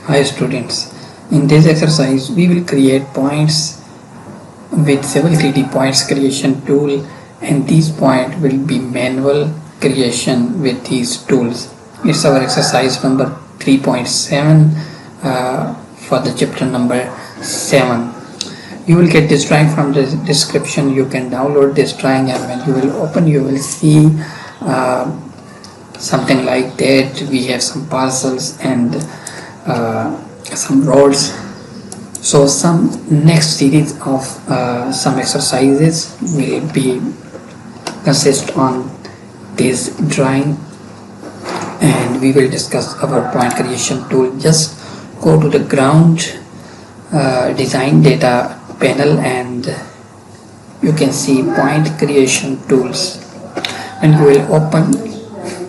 Hi students, in this exercise we will create points with Civil 3D points creation tool, and these points will be manual creation with these tools. It's our exercise number 3.7 for the chapter number 7. You will get this drawing from the description. You can download this drawing, and when you will open you will see something like that. We have some parcels and some roads. So some next series of some exercises will be consist on this drawing, and we will discuss our point creation tool. Just go to the ground design data panel and you can see point creation tools, and you will open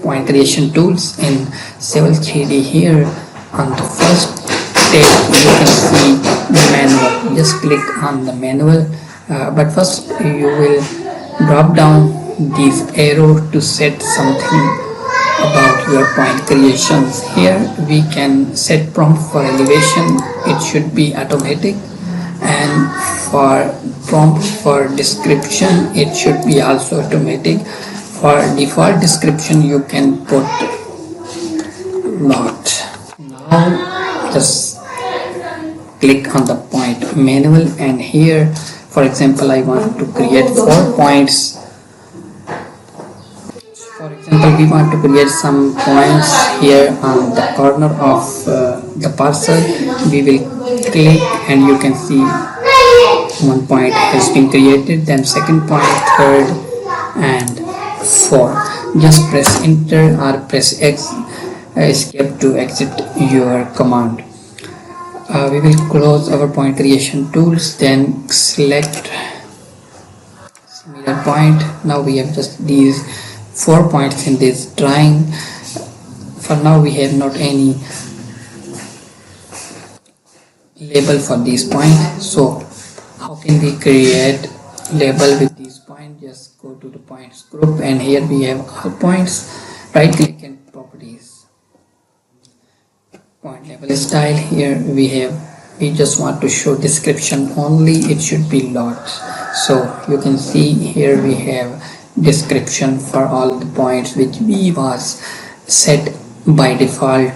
point creation tools in Civil 3D. Here on the first tab you can see the manual. Just click on the manual, but first you will drop down this arrow to set something about your point creations. Here we can set prompt for elevation, it should be automatic, and for prompt for description it should be also automatic. For default description you can put lot. Now just click on the point manual, and here for example I want to create 4 points. For example, we want to create some points here on the corner of the parcel. We will click and you can see 1 point has been created, then second point, third and 4. Just press enter or press escape to exit your command. We will close our point creation tools, then select similar point. Now we have just these 4 points in this drawing. For now we have not any label for these points, so how can we create label with these points? Just go to the points group, and here we have all points. Right click and properties, point label style. Here we just want to show description only, it should be lot. So you can see here we have description for all the points which we was set by default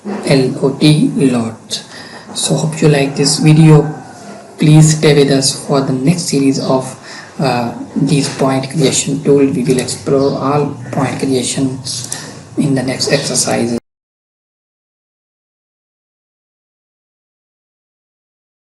LOT lot. So hope you like this video. Please stay with us for the next series of these point creation tool. We will explore all point creations in the next exercises.